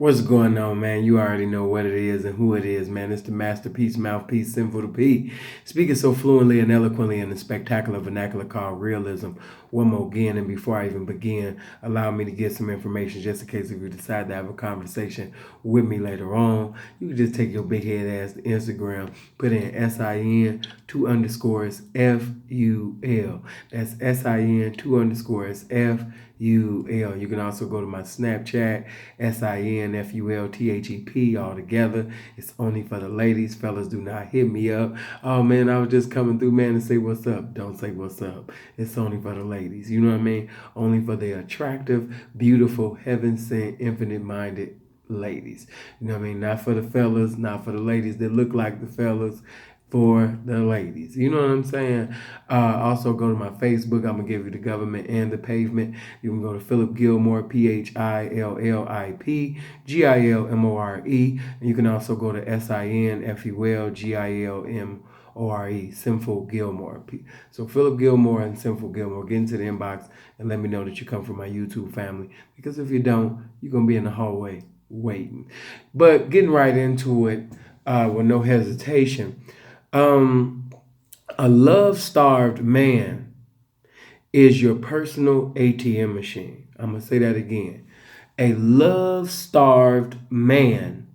What's going on, man? You already know what it is and who it is, man. It's the masterpiece, mouthpiece, sinful to be. Speaking so fluently and eloquently in the spectacular vernacular called realism. One more again, and before I even begin, allow me to get some information just in case if you decide to have a conversation with me later on. You can just take your big head ass to Instagram, put in SIN two underscores FUL. That's SIN two underscores FUL. You can also go to my Snapchat, SINFULTHEP all together. It's only for the ladies. Fellas, do not hit me up. Oh man, I was just coming through, man, to say what's up. Don't say what's up. It's only for the ladies. You know what I mean? Only for the attractive, beautiful, heaven sent, infinite minded ladies. You know what I mean? Not for the fellas, not for the ladies that look like the fellas, for the ladies. You know what I'm saying? Also go to my Facebook. I'm gonna give you the government and the pavement. You can go to Philip Gilmore, PHILLIPGILMORE. And you can also go to SINFULGILMORE, Sinful Gilmore. So Philip Gilmore and Sinful Gilmore, get into the inbox and let me know that you come from my YouTube family. Because if you don't, you're gonna be in the hallway waiting. But getting right into it with no hesitation. A love-starved man is your personal ATM machine. I'm going to say that again. A love-starved man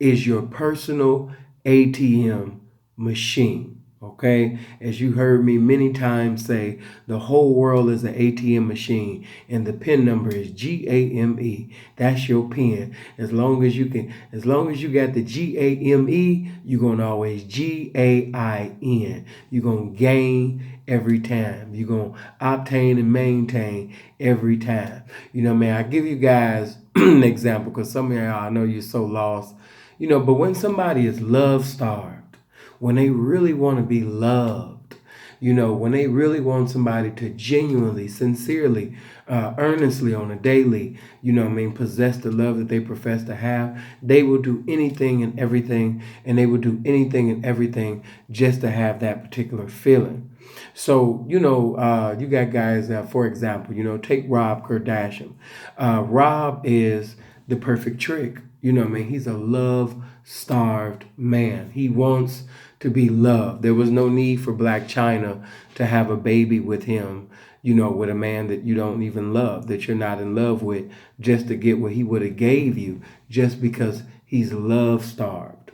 is your personal ATM machine. Okay, as you heard me many times say, the whole world is an ATM machine, and the PIN number is GAME. That's your PIN. As long as you got the GAME, you're gonna always GAIN. You're gonna gain every time. You're gonna obtain and maintain every time. You know, man, I give you guys an example because some of y'all, I know you're so lost. You know, but when somebody is love starved, when they really want to be loved, you know, when they really want somebody to genuinely, sincerely, earnestly on a daily, you know what I mean, possess the love that they profess to have, they will do anything and everything, and they will do anything and everything just to have that particular feeling. So, you know, you got guys, for example, you know, take Rob Kardashian. Rob is the perfect trick. You know what I mean? He's a love-starved man. He wants to be loved. There was no need for Black China to have a baby with him, you know, with a man that you don't even love, that you're not in love with, just to get what he would have gave you, just because he's love-starved.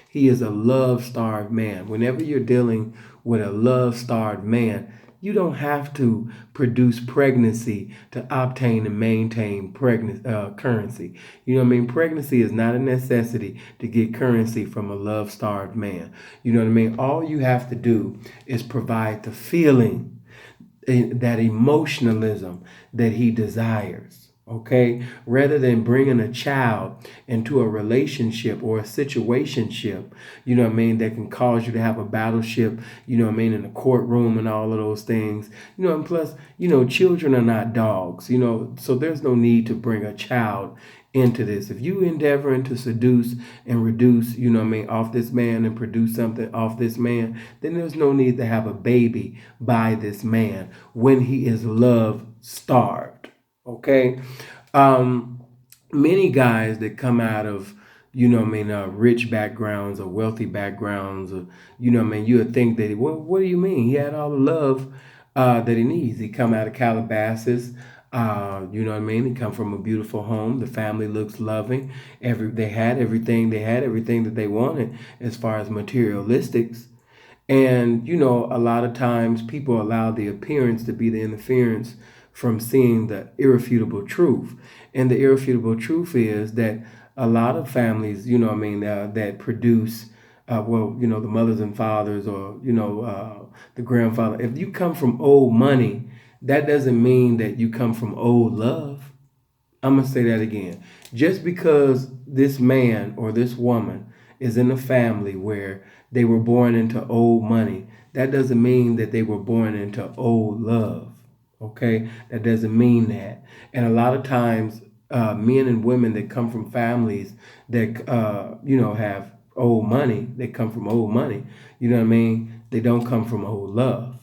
He is a love-starved man. Whenever you're dealing with a love-starved man, you don't have to produce pregnancy to obtain and maintain currency. You know what I mean? Pregnancy is not a necessity to get currency from a love-starved man. You know what I mean? All you have to do is provide the feeling, that emotionalism that he desires. Okay, rather than bringing a child into a relationship or a situationship, you know what I mean, that can cause you to have a battleship, you know what I mean, in the courtroom and all of those things, you know, and plus, you know, children are not dogs, you know, so there's no need to bring a child into this. If you endeavoring to seduce and reduce, you know what I mean, off this man and produce something off this man, then there's no need to have a baby by this man when he is love starved. Okay. Many guys that come out of, you know what I mean, rich backgrounds or wealthy backgrounds, or, you know what I mean, you would think that, well, what do you mean? He had all the love that he needs. He come out of Calabasas. You know what I mean? He come from a beautiful home. The family looks loving. They had everything. They had everything that they wanted as far as materialistics. And, you know, a lot of times people allow the appearance to be the interference from seeing the irrefutable truth. And the irrefutable truth is that a lot of families, you know what I mean, that produce, well, you know, the mothers and fathers, or, you know, the grandfather, if you come from old money, that doesn't mean that you come from old love. I'm going to say that again. Just because this man or this woman is in a family where they were born into old money, that doesn't mean that they were born into old love. Okay? That doesn't mean that. And a lot of times, men and women that come from families that, you know, have old money, they come from old money. You know what I mean? They don't come from old love.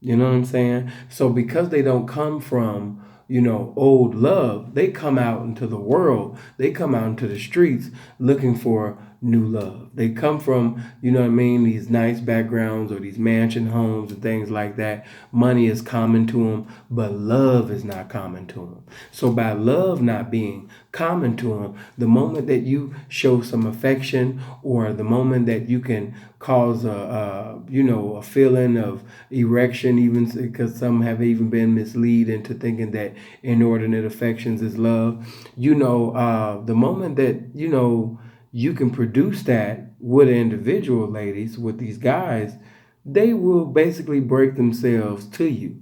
You know what I'm saying? So because they don't come from old love. They come out into the world. They come out into the streets looking for new love. They come from, these nice backgrounds or these mansion homes and things like that. Money is common to them, but love is not common to them. So by love not being common to them, the moment that you show some affection, or the moment that you can cause a feeling of erection, even because some have even been misled into thinking that inordinate affections is love. The moment that you can produce that with an individual, ladies, with these guys, they will basically break themselves to you.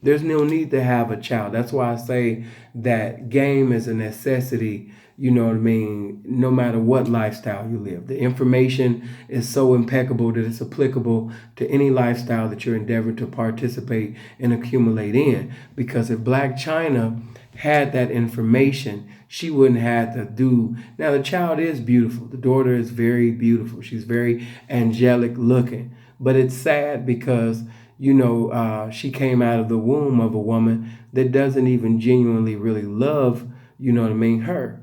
There's no need to have a child. That's why I say that game is a necessity, no matter what lifestyle you live. The information is so impeccable that it's applicable to any lifestyle that you're endeavoring to participate and accumulate in. Because if Black China had that information, she wouldn't have to do. Now, the child is beautiful. The daughter is very beautiful. She's very angelic looking. But it's sad because she came out of the womb of a woman that doesn't even genuinely really love, her.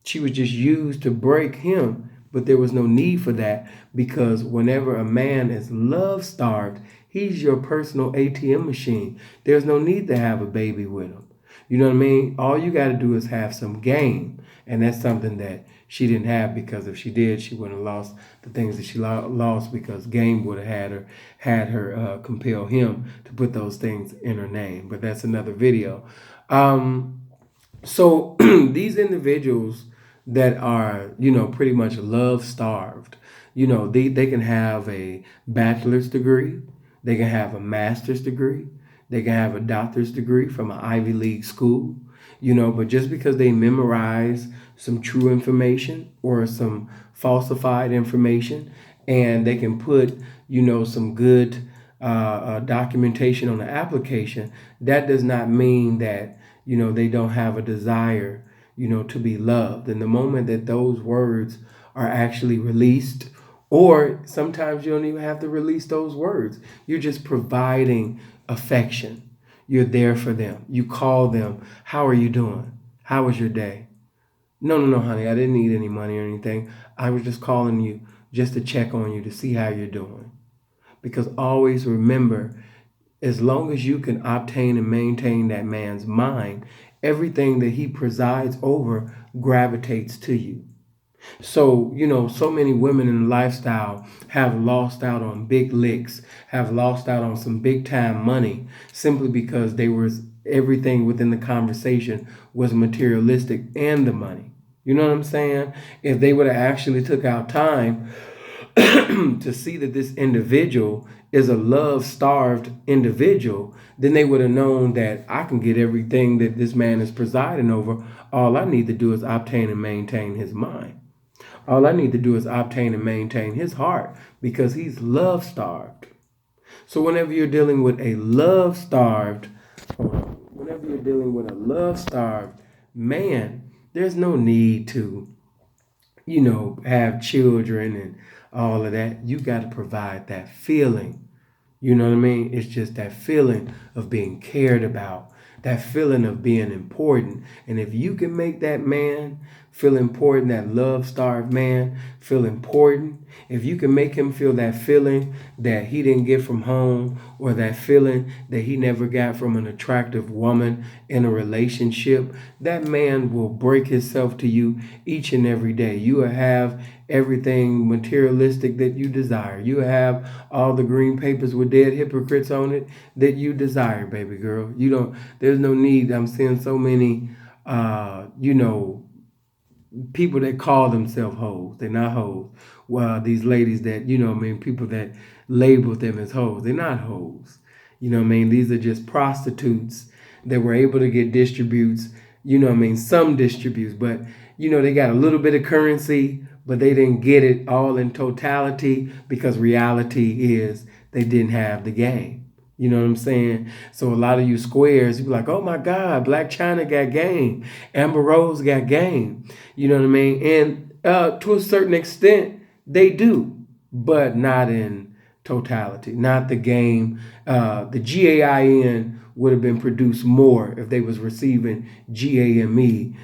She was just used to break him, but there was no need for that, because whenever a man is love starved, he's your personal ATM machine. There's no need to have a baby with him. You know what I mean? All you got to do is have some game. And that's something that she didn't have, because if she did, she wouldn't have lost the things that she lost, because game would have had her compel him to put those things in her name. But that's another video. So these individuals that are, pretty much love starved, they can have a bachelor's degree, they can have a master's degree, they can have a doctor's degree from an Ivy League school, but just because they memorize some true information or some falsified information, and they can put, some good documentation on the application, that does not mean that, they don't have a desire, to be loved. And the moment that those words are actually released, or sometimes you don't even have to release those words, you're just providing affection. You're there for them. You call them, how are you doing? How was your day? No, honey, I didn't need any money or anything. I was just calling you just to check on you, to see how you're doing. Because always remember, as long as you can obtain and maintain that man's mind, everything that he presides over gravitates to you. So, so many women in the lifestyle have lost out on big licks, have lost out on some big time money, simply because everything within the conversation was materialistic and the money. You know what I'm saying? If they would have actually took out time to see that this individual is a love-starved individual, then they would have known that I can get everything that this man is presiding over. All I need to do is obtain and maintain his mind. All I need to do is obtain and maintain his heart, because he's love-starved. So whenever you're dealing with a love-starved, man, there's no need to, have children and all of that. You got to provide that feeling. You know what I mean? It's just that feeling of being cared about, that feeling of being important. And if you can make that man feel important, that love-starved man feel important, if you can make him feel that feeling that he didn't get from home, or that feeling that he never got from an attractive woman in a relationship, that man will break himself to you each and every day. You will have everything materialistic that you desire. You have all the green papers with dead hypocrites on it that you desire, baby girl. There's no need. I'm seeing so many, people that call themselves hoes. They're not hoes. Well, these ladies that, people that label them as hoes. They're not hoes. These are just prostitutes that were able to get distributes, some distributes, but, they got a little bit of currency, but they didn't get it all in totality, because reality is they didn't have the game. You know what I'm saying? So a lot of you squares, you be like, oh my God, Black China got game. Amber Rose got game. You know what I mean? And to a certain extent, they do, but not in totality. Not the game. The GAIN would have been produced more if they was receiving GAME,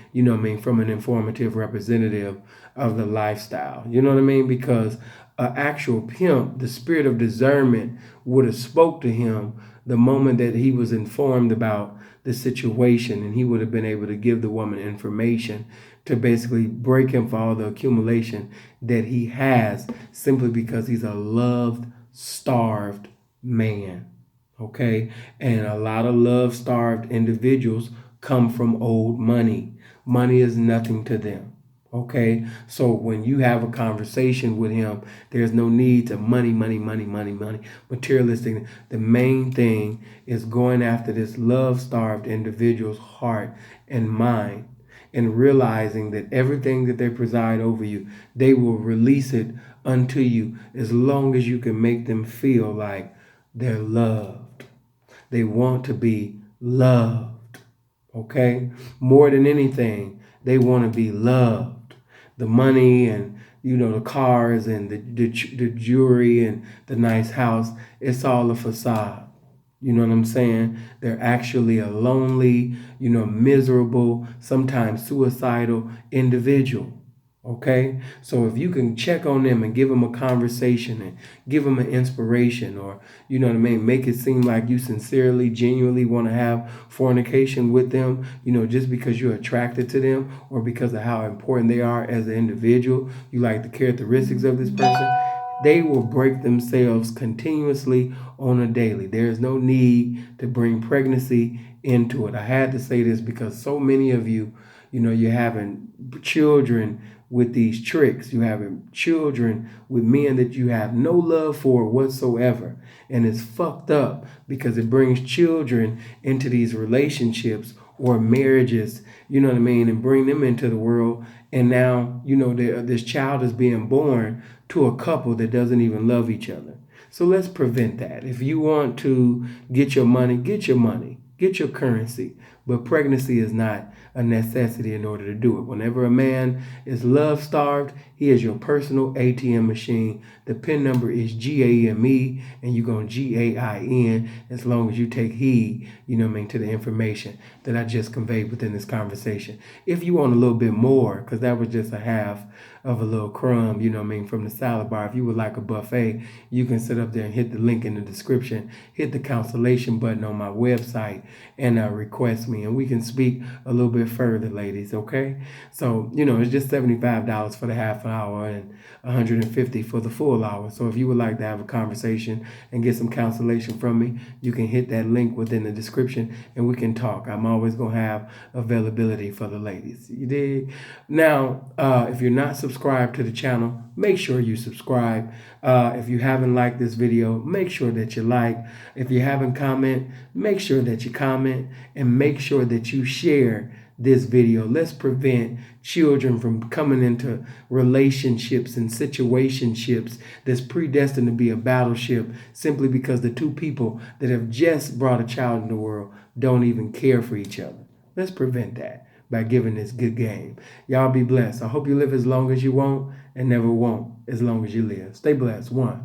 from an informative representative of the lifestyle. You know what I mean? Because an actual pimp, the spirit of discernment would have spoke to him the moment that he was informed about the situation, and he would have been able to give the woman information to basically break him for all the accumulation that he has, simply because he's a loved, starved man. Okay? And a lot of love starved individuals come from old money. Money is nothing to them. Okay, so when you have a conversation with him, there's no need to money, materialistic. The main thing is going after this love starved individual's heart and mind, and realizing that everything that they preside over you, they will release it unto you as long as you can make them feel like they're loved. They want to be loved. Okay, more than anything, they want to be loved. The money and the cars and the jewelry and the nice house, it's all a facade. You know what I'm saying? They're actually a lonely, miserable, sometimes suicidal individual. Okay, so if you can check on them and give them a conversation and give them an inspiration, or make it seem like you sincerely, genuinely want to have fornication with them, just because you're attracted to them or because of how important they are as an individual, you like the characteristics of this person, they will break themselves continuously on a daily. There is no need to bring pregnancy into it. I had to say this because so many of you, you're having children with these tricks. You're having children with men that you have no love for whatsoever. And it's fucked up because it brings children into these relationships or marriages, and bring them into the world. And now, this child is being born to a couple that doesn't even love each other. So let's prevent that. If you want to get your money, get your money, get your currency. But pregnancy is not a necessity in order to do it. Whenever a man is love starved, he is your personal ATM machine. The PIN number is GAME, and you're going GAIN as long as you take heed, to the information that I just conveyed within this conversation. If you want a little bit more, because that was just a half of a little crumb, from the salad bar. If you would like a buffet, you can sit up there and hit the link in the description, hit the cancellation button on my website, and request me, and we can speak a little bit further, ladies. Okay, so it's just $75 for the half hour and $150 for the full hour. So if you would like to have a conversation and get some cancellation from me, you can hit that link within the description and we can talk. I'm always gonna have availability for the ladies. You dig? Now, if you're not subscribed to the channel, make sure you subscribe. If you haven't liked this video, make sure that you like. If you haven't comment, make sure that you comment, and make sure that you share this video. Let's prevent children from coming into relationships and situationships that's predestined to be a battleship simply because the two people that have just brought a child in the world don't even care for each other. Let's prevent that by giving this good game. Y'all be blessed. I hope you live as long as you want and never won't as long as you live. Stay blessed. One.